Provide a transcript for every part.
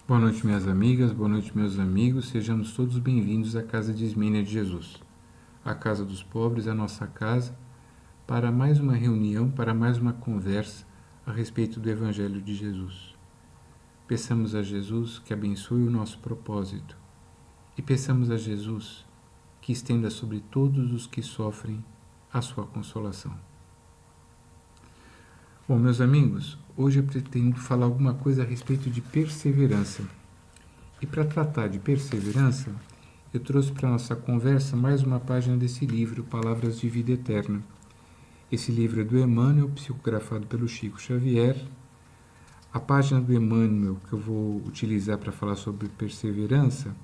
Boa noite, minhas amigas, boa noite, meus amigos. Sejamos todos bem-vindos à Casa de Ismênia de Jesus. A Casa dos Pobres, a nossa casa, para mais uma reunião, para mais uma conversa a respeito do Evangelho de Jesus. Peçamos a Jesus que abençoe o nosso propósito e peçamos a Jesus que estenda sobre todos os que sofrem a sua consolação. Bom, meus amigos, hoje eu pretendo falar alguma coisa a respeito de perseverança. E para tratar de perseverança, eu trouxe para a nossa conversa mais uma página desse livro, Palavras de Vida Eterna. Esse livro é do Emmanuel, psicografado pelo Chico Xavier. A página do Emmanuel que eu vou utilizar para falar sobre perseverança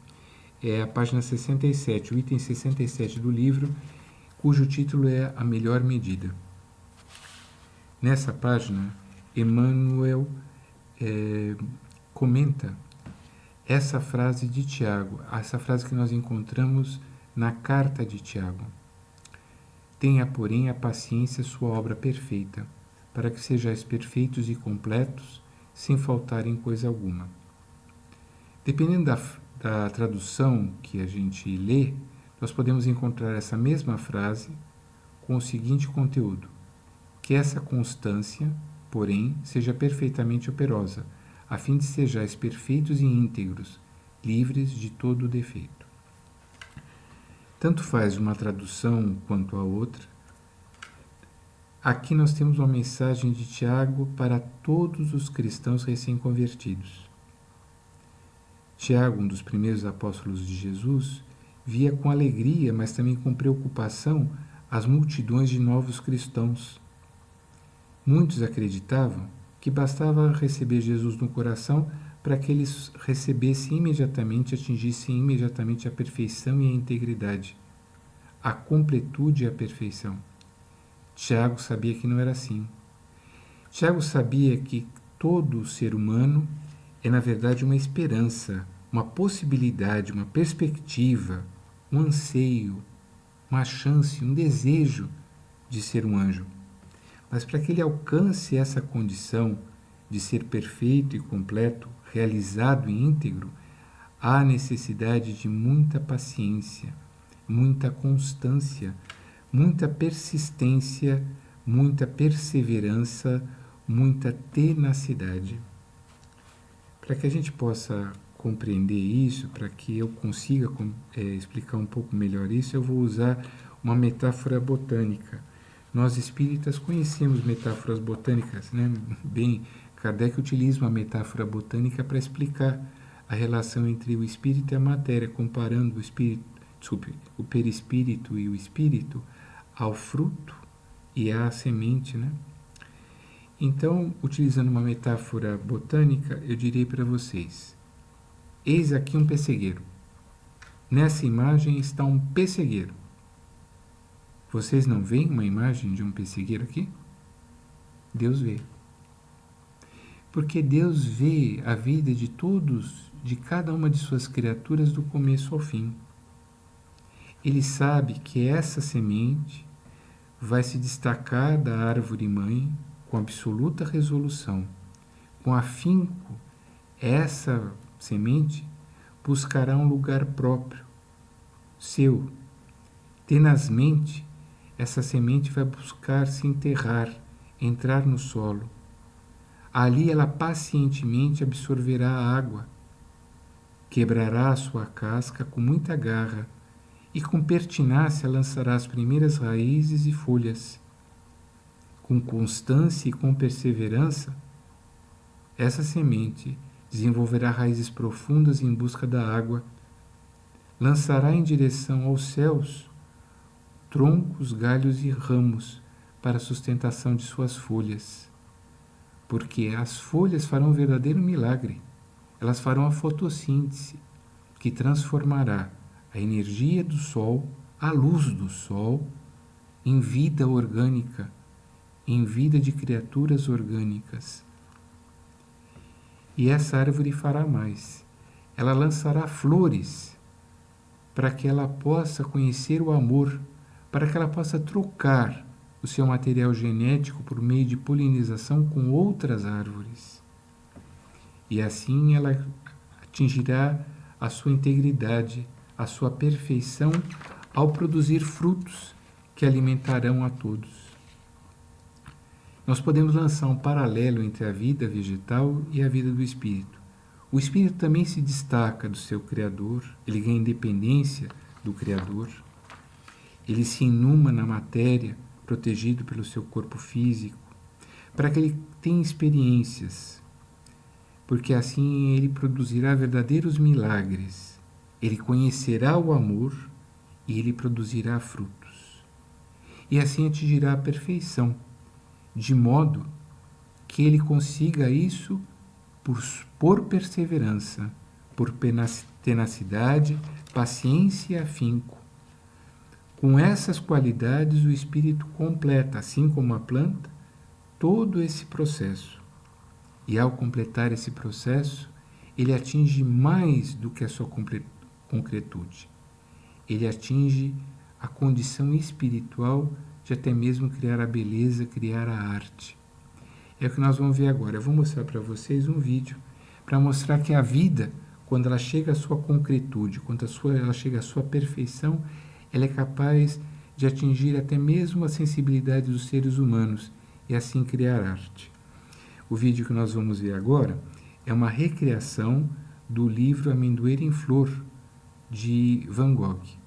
é a página 67, o item 67 do livro, cujo título é A Melhor Medida. Nessa página, Emmanuel comenta essa frase de Tiago, essa frase que nós encontramos na carta de Tiago. Tenha, porém, a paciência sua obra perfeita, para que sejais perfeitos e completos, sem faltar em coisa alguma. Dependendo da tradução que a gente lê, nós podemos encontrar essa mesma frase com o seguinte conteúdo: que essa constância, porém, seja perfeitamente operosa, a fim de sejais perfeitos e íntegros, livres de todo defeito. Tanto faz uma tradução quanto a outra. Aqui nós temos uma mensagem de Tiago para todos os cristãos recém-convertidos. Tiago, um dos primeiros apóstolos de Jesus, via com alegria, mas também com preocupação, as multidões de novos cristãos. Muitos acreditavam que bastava receber Jesus no coração para que eles recebessem imediatamente, atingissem imediatamente a perfeição e a integridade, a completude e a perfeição. Tiago sabia que não era assim. Tiago sabia que todo ser humano é, na verdade, uma esperança, uma possibilidade, uma perspectiva, um anseio, uma chance, um desejo de ser um anjo. Mas para que ele alcance essa condição de ser perfeito e completo, realizado e íntegro, há necessidade de muita paciência, muita constância, muita persistência, muita perseverança, muita tenacidade. Para que a gente possa compreender isso, para que eu consiga explicar um pouco melhor isso, eu vou usar uma metáfora botânica. Nós espíritas conhecemos metáforas botânicas, né? Bem, Kardec utiliza uma metáfora botânica para explicar a relação entre o espírito e a matéria, comparando o perispírito e o espírito ao fruto e à semente, né? Então, utilizando uma metáfora botânica, eu direi para vocês: eis aqui um pessegueiro. Nessa imagem está um pessegueiro. Vocês não veem uma imagem de um pessegueiro aqui? Deus vê. Porque Deus vê a vida de todos, de cada uma de suas criaturas, do começo ao fim. Ele sabe que essa semente vai se destacar da árvore mãe com absoluta resolução, com afinco. Essa semente buscará um lugar próprio, seu. Tenazmente, essa semente vai buscar se enterrar, entrar no solo. Ali ela pacientemente absorverá a água, quebrará a sua casca com muita garra e com pertinácia lançará as primeiras raízes e folhas. Com constância e com perseverança, essa semente desenvolverá raízes profundas em busca da água, lançará em direção aos céus troncos, galhos e ramos para a sustentação de suas folhas. Porque as folhas farão um verdadeiro milagre. Elas farão a fotossíntese, que transformará a energia do sol, a luz do sol, em vida orgânica, em vida de criaturas orgânicas. E essa árvore fará mais. Ela lançará flores para que ela possa conhecer o amor, para que ela possa trocar o seu material genético por meio de polinização com outras árvores. E assim ela atingirá a sua integridade, a sua perfeição, ao produzir frutos que alimentarão a todos. Nós podemos lançar um paralelo entre a vida vegetal e a vida do espírito. O espírito também se destaca do seu Criador, ele ganha independência do Criador, ele se inuma na matéria, protegido pelo seu corpo físico, para que ele tenha experiências, porque assim ele produzirá verdadeiros milagres, ele conhecerá o amor e ele produzirá frutos. E assim atingirá a perfeição, de modo que ele consiga isso por perseverança, por tenacidade, paciência e afinco. Com essas qualidades, o espírito completa, assim como a planta, todo esse processo. E ao completar esse processo, ele atinge mais do que a sua concretude. Ele atinge a condição espiritual de até mesmo criar a beleza, criar a arte. É o que nós vamos ver agora. Eu vou mostrar para vocês um vídeo para mostrar que a vida, quando ela chega à sua concretude, quando ela chega à sua perfeição, ela é capaz de atingir até mesmo a sensibilidade dos seres humanos e assim criar arte. O vídeo que nós vamos ver agora é uma recriação do livro Amendoeira em Flor, de Van Gogh.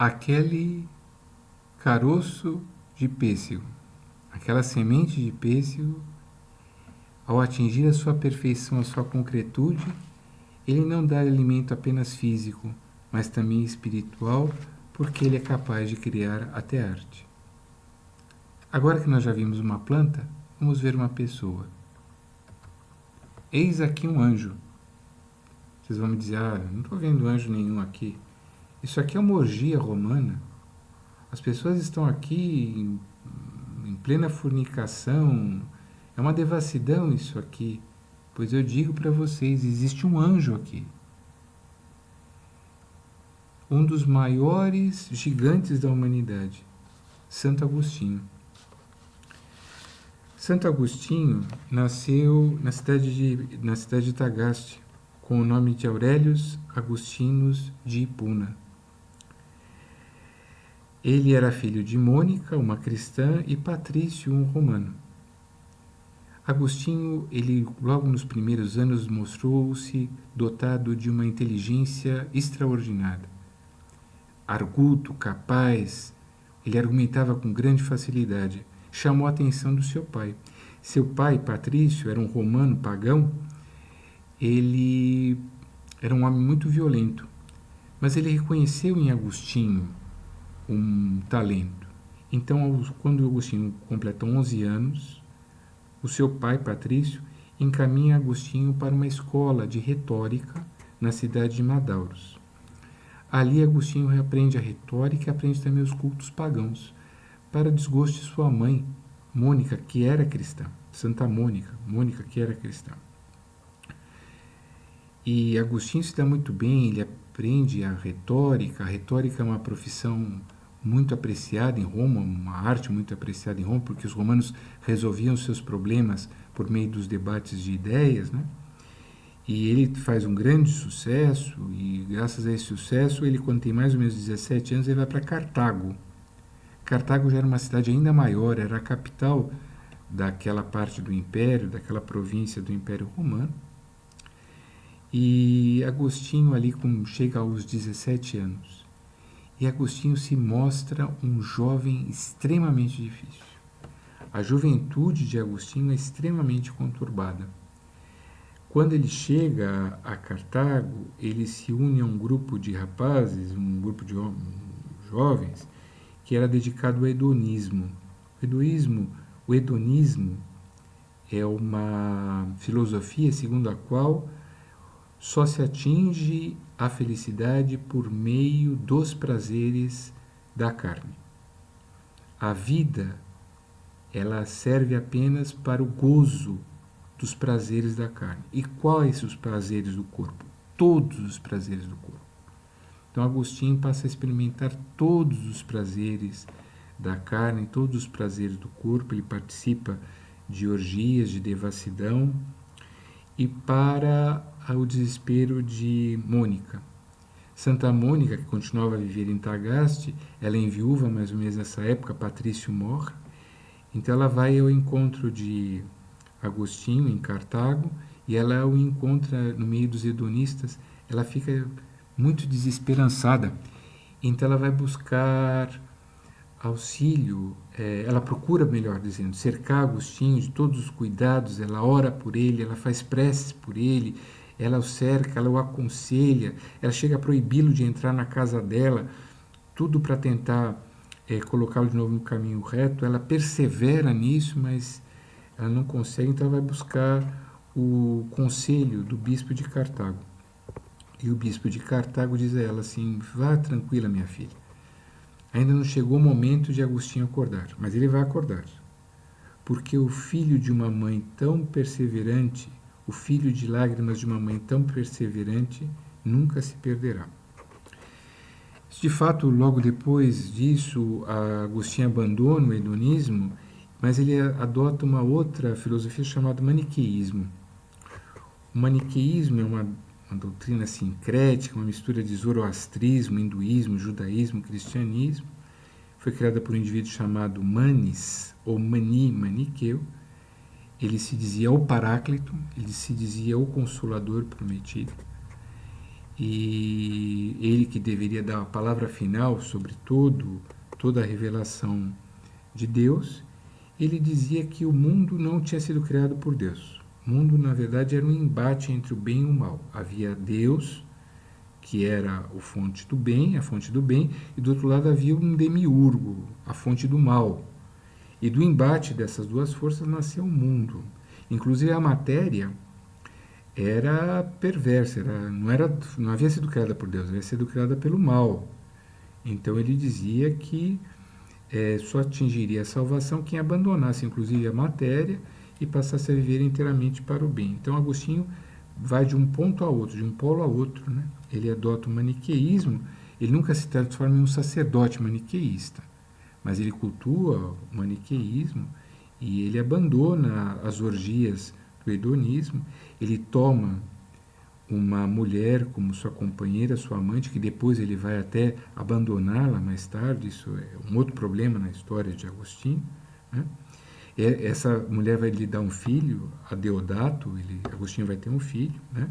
Aquele caroço de pêssego, aquela semente de pêssego, ao atingir a sua perfeição, a sua concretude, ele não dá alimento apenas físico, mas também espiritual, porque ele é capaz de criar até arte. Agora que nós já vimos uma planta, vamos ver uma pessoa. Eis aqui um anjo. Vocês vão me dizer, não estou vendo anjo nenhum aqui. Isso aqui é uma orgia romana. As pessoas estão aqui em plena fornicação. É uma devassidão isso aqui. Pois eu digo para vocês, existe um anjo aqui. Um dos maiores gigantes da humanidade, Santo Agostinho. Santo Agostinho nasceu na cidade de Tagaste, com o nome de Aurelius Agostinus de Hipona. Ele era filho de Mônica, uma cristã, e Patrício, um romano. Agostinho, ele logo nos primeiros anos mostrou-se dotado de uma inteligência extraordinária. Arguto, capaz, ele argumentava com grande facilidade. Chamou a atenção do seu pai. Seu pai, Patrício, era um romano pagão. Ele era um homem muito violento, mas ele reconheceu em Agostinho um talento. Então, quando Agostinho completou 11 anos, o seu pai, Patrício, encaminha Agostinho para uma escola de retórica na cidade de Madauros. Ali Agostinho aprende a retórica e aprende também os cultos pagãos, para o desgosto de sua mãe, Mônica, que era cristã. Santa Mônica, Mônica que era cristã. E Agostinho se dá muito bem, ele aprende a retórica. A retórica é uma profissão muito apreciada em Roma, uma arte muito apreciada em Roma, porque os romanos resolviam seus problemas por meio dos debates de ideias, né? E ele faz um grande sucesso, e graças a esse sucesso, ele, quando tem mais ou menos 17 anos, ele vai para Cartago. Cartago já era uma cidade ainda maior, era a capital daquela parte do Império, daquela província do Império Romano. E Agostinho ali chega aos 17 anos. E Agostinho se mostra um jovem extremamente difícil. A juventude de Agostinho é extremamente conturbada. Quando ele chega a Cartago, ele se une a um grupo de rapazes, um grupo de jovens, que era dedicado ao hedonismo. O hedonismo é uma filosofia segundo a qual só se atinge a felicidade por meio dos prazeres da carne. A vida, ela serve apenas para o gozo dos prazeres da carne. E quais os prazeres do corpo? Todos os prazeres do corpo. Então Agostinho passa a experimentar todos os prazeres da carne, todos os prazeres do corpo. Ele participa de orgias, de devassidão, e para o desespero de Mônica. Santa Mônica, que continuava a viver em Tagaste, ela é enviúva mais ou menos nessa época, Patrício morre, então ela vai ao encontro de Agostinho em Cartago, e ela o encontra no meio dos hedonistas. Ela fica muito desesperançada, então ela vai buscar auxílio, ela procura, melhor dizendo, cercar Agostinho de todos os cuidados. Ela ora por ele, ela faz preces por ele, ela o cerca, ela o aconselha, ela chega a proibi-lo de entrar na casa dela, tudo para tentar colocá-lo de novo no caminho reto. Ela persevera nisso, mas ela não consegue, então ela vai buscar o conselho do bispo de Cartago. E o bispo de Cartago diz a ela assim: vá tranquila, minha filha. Ainda não chegou o momento de Agostinho acordar, mas ele vai acordar. Porque o filho de uma mãe tão perseverante, o filho de lágrimas de uma mãe tão perseverante, nunca se perderá. De fato, logo depois disso, Agostinho abandona o hedonismo, mas ele adota uma outra filosofia chamada maniqueísmo. O maniqueísmo é uma doutrina sincrética, uma mistura de zoroastrismo, hinduísmo, judaísmo, cristianismo. Foi criada por um indivíduo chamado Manes, ou Maniqueu. Ele se dizia o Paráclito, ele se dizia o Consolador prometido. E ele que deveria dar a palavra final sobre toda a revelação de Deus. Ele dizia que o mundo não tinha sido criado por Deus. O mundo, na verdade, era um embate entre o bem e o mal. Havia Deus, que era a fonte do bem, e do outro lado havia um demiurgo, a fonte do mal. E do embate dessas duas forças nasceu o mundo. Inclusive a matéria era perversa, não havia sido criada por Deus, havia sido criada pelo mal. Então ele dizia que só atingiria a salvação quem abandonasse inclusive a matéria e passasse a viver inteiramente para o bem. Então Agostinho vai de um ponto a outro, de um polo a outro, né? Ele adota o maniqueísmo. Ele nunca se transforma em um sacerdote maniqueísta, mas ele cultua o maniqueísmo e ele abandona as orgias do hedonismo. Ele toma uma mulher como sua companheira, sua amante, que depois ele vai até abandoná-la mais tarde. Isso é um outro problema na história de Agostinho, né? Essa mulher vai lhe dar um filho, a Deodato. Agostinho vai ter um filho, né?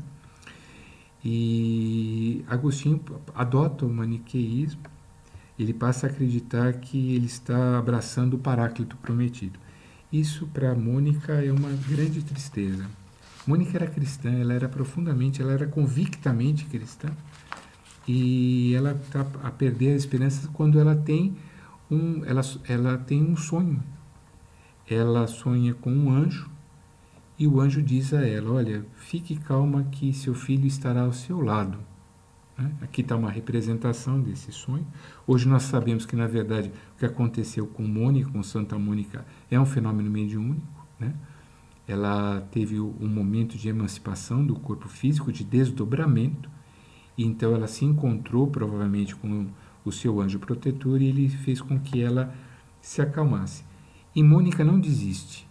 E Agostinho adota o maniqueísmo. Ele passa a acreditar que ele está abraçando o Paráclito prometido. Isso para Mônica é uma grande tristeza. Mônica era cristã, ela era convictamente cristã, e ela está a perder a esperança quando ela tem um sonho. Ela sonha com um anjo e o anjo diz a ela: olha, fique calma que seu filho estará ao seu lado. Aqui está uma representação desse sonho. Hoje nós sabemos que, na verdade, o que aconteceu com Mônica, com Santa Mônica, é um fenômeno mediúnico. Ela teve um momento de emancipação do corpo físico, de desdobramento, e então ela se encontrou, provavelmente, com o seu anjo protetor, e ele fez com que ela se acalmasse. E Mônica não desiste.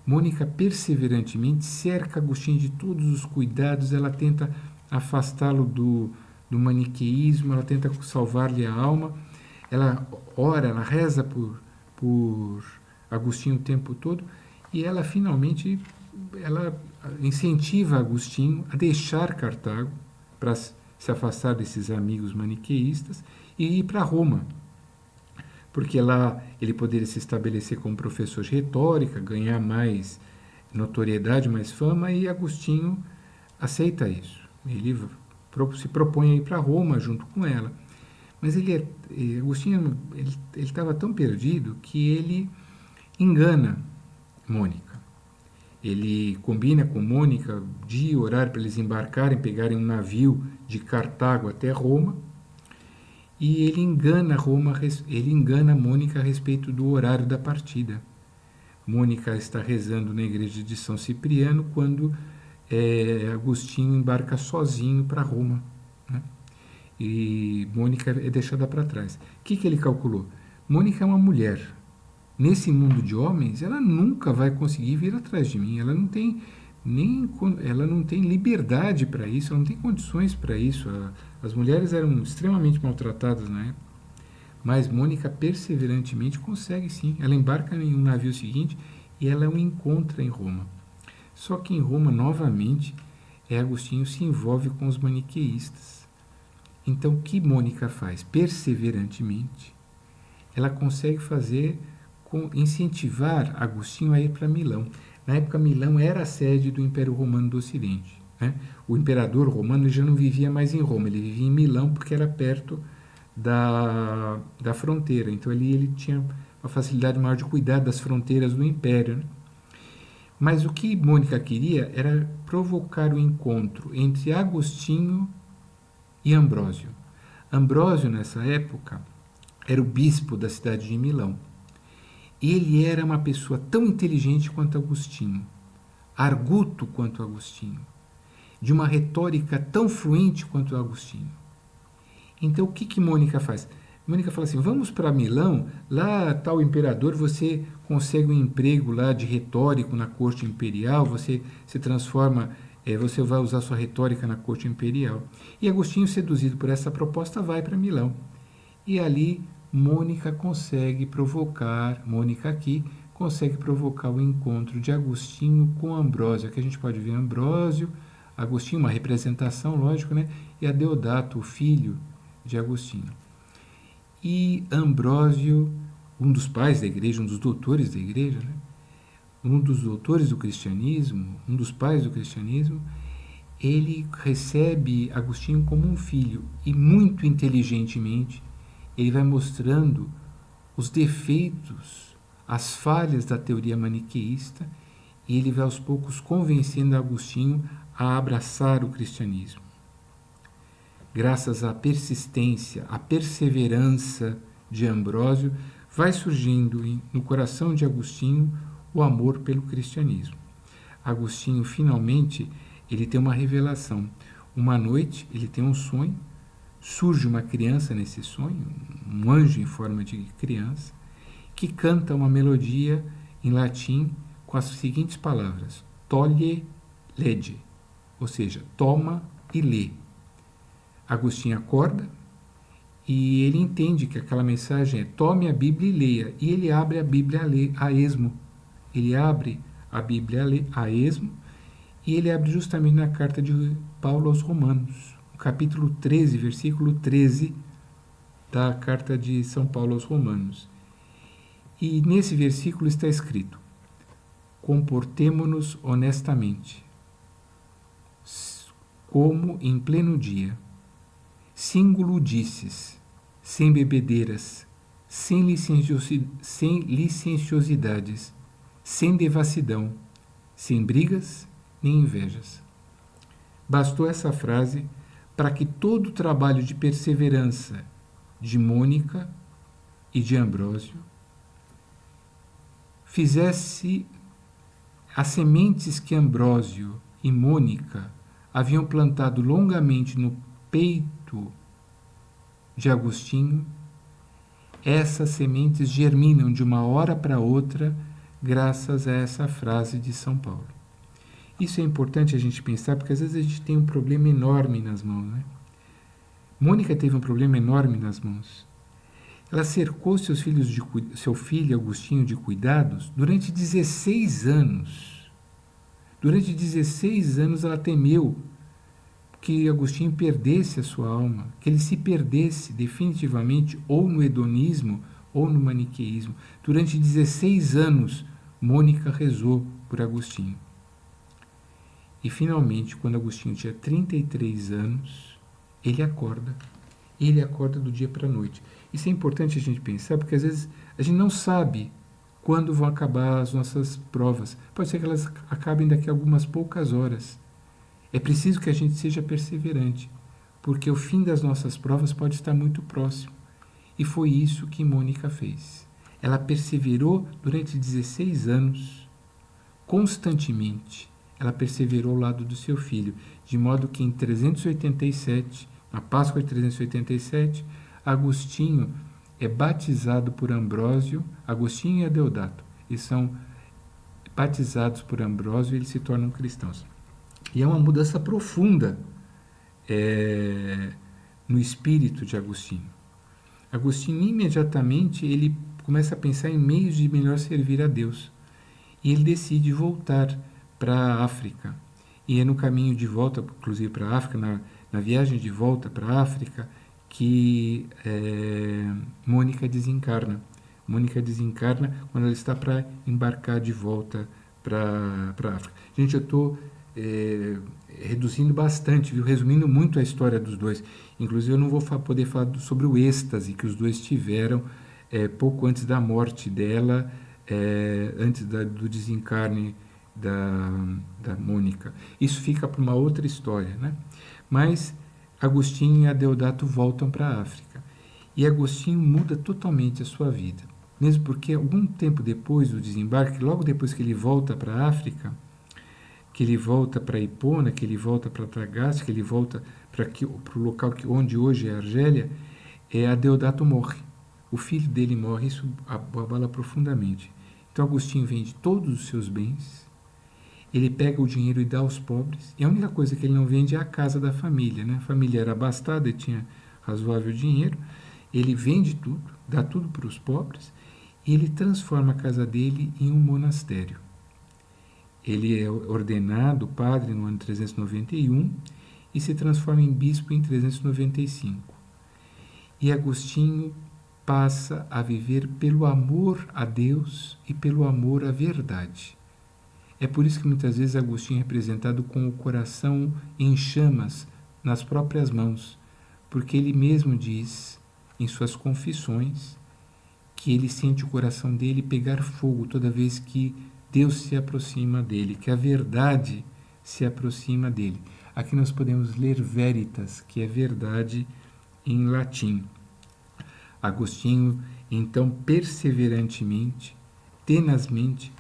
Mônica perseverantemente cerca Agostinho de todos os cuidados, ela tenta afastá-lo do maniqueísmo, ela tenta salvar-lhe a alma, ela ora, ela reza por Agostinho o tempo todo, e ela finalmente ela incentiva Agostinho a deixar Cartago para se afastar desses amigos maniqueístas e ir para Roma, porque lá ele poderia se estabelecer como professor de retórica, ganhar mais notoriedade, mais fama, e Agostinho aceita isso. Ele se propõe a ir para Roma junto com ela. Mas Agostinho estava tão perdido que ele engana Mônica. Ele combina com Mônica dia e horário para eles embarcarem, pegarem um navio de Cartago até Roma, e ele engana Mônica a respeito do horário da partida. Mônica está rezando na igreja de São Cipriano quando Agostinho embarca sozinho para Roma, e Mônica é deixada para trás. O que ele calculou? Mônica é uma mulher. Nesse mundo de homens, ela nunca vai conseguir vir atrás de mim. Ela não tem liberdade para isso, ela não tem condições para isso. As mulheres eram extremamente maltratadas na época. Mas Mônica perseverantemente consegue sim. Ela embarca em um navio seguinte e ela o encontra em Roma. Só que em Roma, novamente, Agostinho se envolve com os maniqueístas. Então, o que Mônica faz? Perseverantemente, ela consegue incentivar Agostinho a ir para Milão. Na época, Milão era a sede do Império Romano do Ocidente. O imperador romano já não vivia mais em Roma, ele vivia em Milão porque era perto da fronteira. Então, ali ele tinha uma facilidade maior de cuidar das fronteiras do Império. Mas o que Mônica queria era provocar o encontro entre Agostinho e Ambrósio. Ambrósio, nessa época, era o bispo da cidade de Milão. Ele era uma pessoa tão inteligente quanto Agostinho, arguto quanto Agostinho, de uma retórica tão fluente quanto Agostinho. Então, o que Mônica faz? Mônica fala assim: vamos para Milão, lá está o imperador, você consegue um emprego lá de retórico na corte imperial, você se transforma, você vai usar sua retórica na corte imperial. E Agostinho, seduzido por essa proposta, vai para Milão. E ali Mônica consegue provocar o encontro de Agostinho com Ambrósio. Aqui a gente pode ver Ambrósio, Agostinho, uma representação, lógico, e a Deodato, o filho de Agostinho. E Ambrósio, um dos pais da igreja, um dos doutores da igreja, um dos doutores do cristianismo, um dos pais do cristianismo, ele recebe Agostinho como um filho e, muito inteligentemente, ele vai mostrando os defeitos, as falhas da teoria maniqueísta, e ele vai aos poucos convencendo Agostinho a abraçar o cristianismo. Graças à persistência, à perseverança de Ambrósio, vai surgindo no coração de Agostinho o amor pelo cristianismo. Agostinho, finalmente, ele tem uma revelação. Uma noite, ele tem um sonho, surge uma criança nesse sonho, um anjo em forma de criança, que canta uma melodia em latim com as seguintes palavras: toglie, lege, ou seja, toma e lê. Agostinho acorda e ele entende que aquela mensagem é: tome a Bíblia e leia. E ele abre a Bíblia a esmo. Ele abre a Bíblia a esmo e ele abre justamente na carta de Paulo aos Romanos, no capítulo 13, versículo 13 da carta de São Paulo aos Romanos. E nesse versículo está escrito: comportemo-nos honestamente, como em pleno dia, singulo dices, sem bebedeiras, sem licenciosidades, sem devassidão, sem brigas nem invejas. Bastou essa frase para que todo o trabalho de perseverança de Mônica e de Ambrósio fizesse as sementes que Ambrósio e Mônica haviam plantado longamente no peito de Agostinho, essas sementes germinam de uma hora para outra graças a essa frase de São Paulo. Isso é importante a gente pensar, porque às vezes a gente tem um problema enorme nas mãos, né? Mônica teve um problema enorme nas mãos. Ela cercou seu filho Agostinho de cuidados durante 16 anos. Durante 16 anos ela temeu que Agostinho perdesse a sua alma, que ele se perdesse definitivamente ou no hedonismo ou no maniqueísmo. Durante 16 anos, Mônica rezou por Agostinho. E finalmente, quando Agostinho tinha 33 anos, ele acorda. Ele acorda do dia para a noite. Isso é importante a gente pensar, porque às vezes a gente não sabe quando vão acabar as nossas provas. Pode ser que elas acabem daqui a algumas poucas horas. É preciso que a gente seja perseverante, porque o fim das nossas provas pode estar muito próximo. E foi isso que Mônica fez. Ela perseverou durante 16 anos, constantemente. Ela perseverou ao lado do seu filho, de modo que em 387, na Páscoa de 387, Agostinho é batizado por Ambrósio, Agostinho e Adeodato, e são batizados por Ambrósio e eles se tornam cristãos. E é uma mudança profunda no espírito de Agostinho. Agostinho imediatamente ele começa a pensar em meios de melhor servir a Deus. E ele decide voltar para a África. E é no caminho de volta, inclusive para a África, na viagem de volta para a África, que Mônica desencarna. Mônica desencarna quando ela está para embarcar de volta para a África. Gente, eu estou reduzindo bastante, viu? Resumindo muito a história dos dois. Inclusive, eu não vou poder falar sobre o êxtase que os dois tiveram pouco antes da morte dela, antes do desencarne da Mônica. Isso fica para uma outra história, né? Mas Agostinho e Adeodato voltam para a África. E Agostinho muda totalmente a sua vida. Mesmo porque algum tempo depois do desembarque, logo depois que ele volta para a África, que ele volta para Hipona, que ele volta para Tagaste, que ele volta para o local onde hoje é Argélia, Adeodato morre. O filho dele morre, isso abala profundamente. Então Agostinho vende todos os seus bens, ele pega o dinheiro e dá aos pobres, e a única coisa que ele não vende é a casa da família, né? A família era abastada e tinha razoável dinheiro, ele vende tudo, dá tudo para os pobres, e ele transforma a casa dele em um monastério. Ele é ordenado padre no ano 391 e se transforma em bispo em 395. E Agostinho passa a viver pelo amor a Deus e pelo amor à verdade. É por isso que muitas vezes Agostinho é representado com o coração em chamas nas próprias mãos, porque ele mesmo diz em suas confissões que ele sente o coração dele pegar fogo toda vez que Deus se aproxima dele, que a verdade se aproxima dele. Aqui nós podemos ler veritas, que é verdade em latim. Agostinho, então, perseverantemente, tenazmente,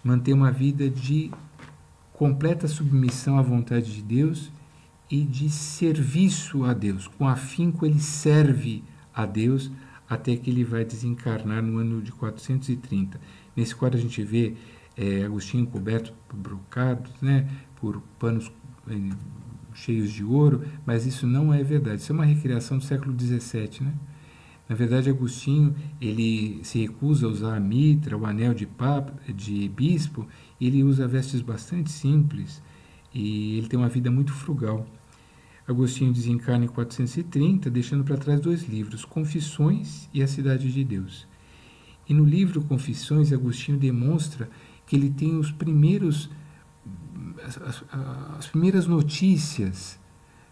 mantém uma vida de completa submissão à vontade de Deus e de serviço a Deus. Com afinco ele serve a Deus até que ele vai desencarnar no ano de 430. Nesse quadro a gente vê Agostinho coberto por brocados, né, por panos cheios de ouro, mas isso não é verdade. Isso é uma recriação do século XVII, né? Na verdade, Agostinho ele se recusa a usar a mitra, o anel de bispo, e ele usa vestes bastante simples e ele tem uma vida muito frugal. Agostinho desencarna em 430, deixando para trás 2 livros, Confissões e A Cidade de Deus. E no livro Confissões, Agostinho demonstra que ele tem as primeiras notícias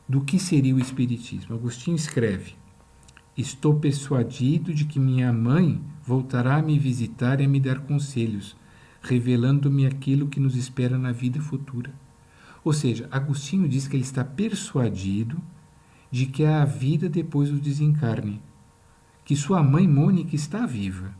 do que seria o Espiritismo. Agostinho escreve: estou persuadido de que minha mãe voltará a me visitar e a me dar conselhos, revelando-me aquilo que nos espera na vida futura. Ou seja, Agostinho diz que ele está persuadido de que há a vida depois do desencarne, que sua mãe Mônica está viva.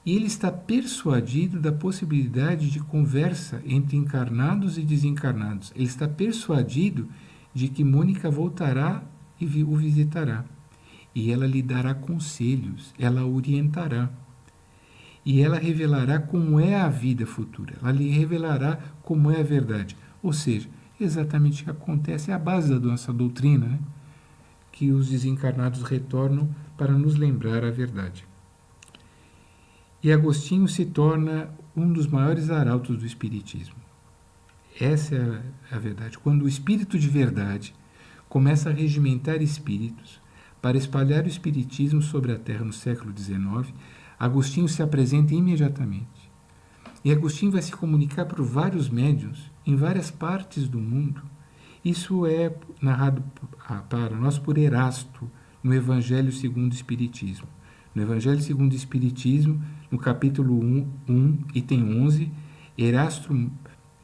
E ele está persuadido da possibilidade de conversa entre encarnados e desencarnados. Ele está persuadido de que Mônica voltará e o visitará. E ela lhe dará conselhos, ela o orientará. E ela revelará como é a vida futura, ela lhe revelará como é a verdade. Ou seja, exatamente o que acontece é a base da nossa doutrina, né? Que os desencarnados retornam para nos lembrar a verdade. E Agostinho se torna um dos maiores arautos do Espiritismo. Essa é a verdade. Quando o Espírito de verdade começa a regimentar espíritos para espalhar o Espiritismo sobre a Terra no século XIX, Agostinho se apresenta imediatamente. E Agostinho vai se comunicar por vários médiuns em várias partes do mundo. Isso é narrado para nós por Erasto, no Evangelho segundo o Espiritismo. No Evangelho segundo o Espiritismo, no capítulo 1, item 11, Erasto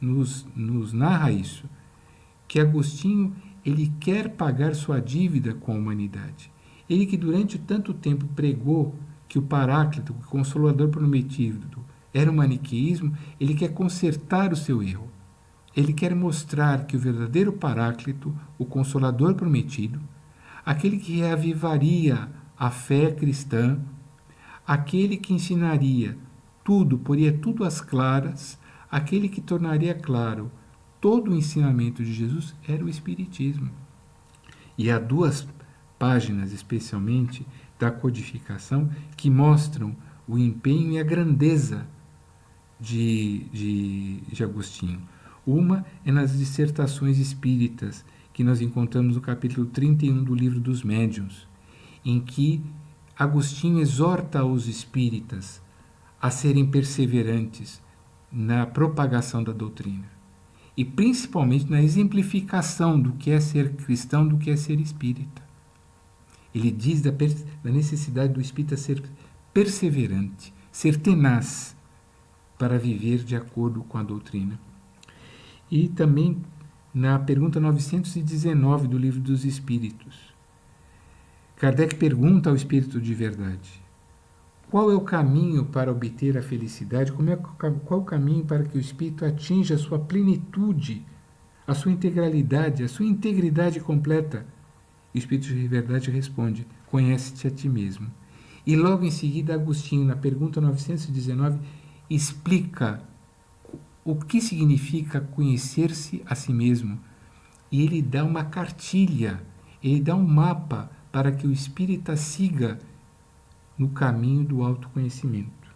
nos narra isso, que Agostinho ele quer pagar sua dívida com a humanidade. Ele que durante tanto tempo pregou que o Paráclito, o Consolador prometido, era um maniqueísmo, ele quer consertar o seu erro. Ele quer mostrar que o verdadeiro Paráclito, o Consolador prometido, aquele que reavivaria a fé cristã, aquele que ensinaria tudo, poria tudo às claras, aquele que tornaria claro todo o ensinamento de Jesus, era o Espiritismo. E há 2 páginas, especialmente, da codificação, que mostram o empenho e a grandeza de Agostinho. Uma é nas dissertações espíritas, que nós encontramos no capítulo 31 do Livro dos Médiuns, em que Agostinho exorta os espíritas a serem perseverantes na propagação da doutrina e principalmente na exemplificação do que é ser cristão, do que é ser espírita. Ele diz da necessidade do espírita ser perseverante, ser tenaz para viver de acordo com a doutrina. E também na pergunta 919 do Livro dos Espíritos, Kardec pergunta ao Espírito de verdade: qual é o caminho para obter a felicidade? Qual é o caminho para que o Espírito atinja a sua plenitude, a sua integralidade, a sua integridade completa? E o Espírito de verdade responde: conhece-te a ti mesmo. E logo em seguida, Agostinho, na pergunta 919, explica o que significa conhecer-se a si mesmo. E ele dá uma cartilha, ele dá um mapa para que o espírita siga no caminho do autoconhecimento.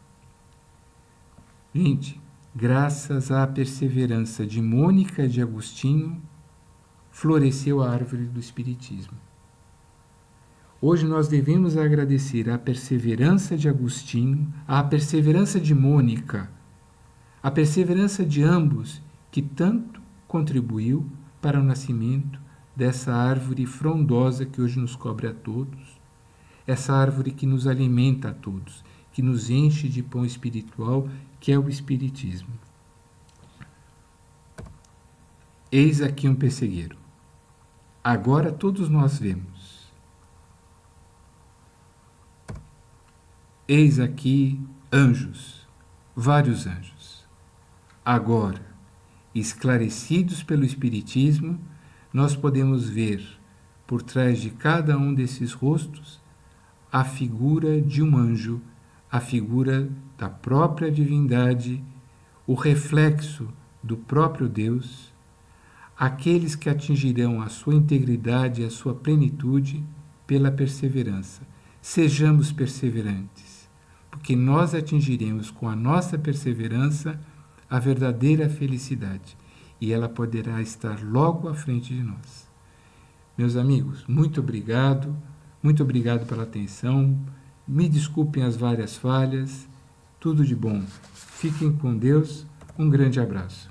Gente, graças à perseverança de Mônica e de Agostinho, floresceu a árvore do Espiritismo. Hoje nós devemos agradecer a perseverança de Agostinho, a perseverança de Mônica, a perseverança de ambos, que tanto contribuiu para o nascimento dessa árvore frondosa que hoje nos cobre a todos, essa árvore que nos alimenta a todos, que nos enche de pão espiritual, que é o Espiritismo. Eis aqui um pessegueiro. Agora todos nós vemos. Eis aqui anjos, vários anjos. Agora, esclarecidos pelo Espiritismo, nós podemos ver, por trás de cada um desses rostos, a figura de um anjo, a figura da própria divindade, o reflexo do próprio Deus, aqueles que atingirão a sua integridade e a sua plenitude pela perseverança. Sejamos perseverantes, porque nós atingiremos com a nossa perseverança a verdadeira felicidade, e ela poderá estar logo à frente de nós. Meus amigos, muito obrigado pela atenção, me desculpem as várias falhas, tudo de bom. Fiquem com Deus, um grande abraço.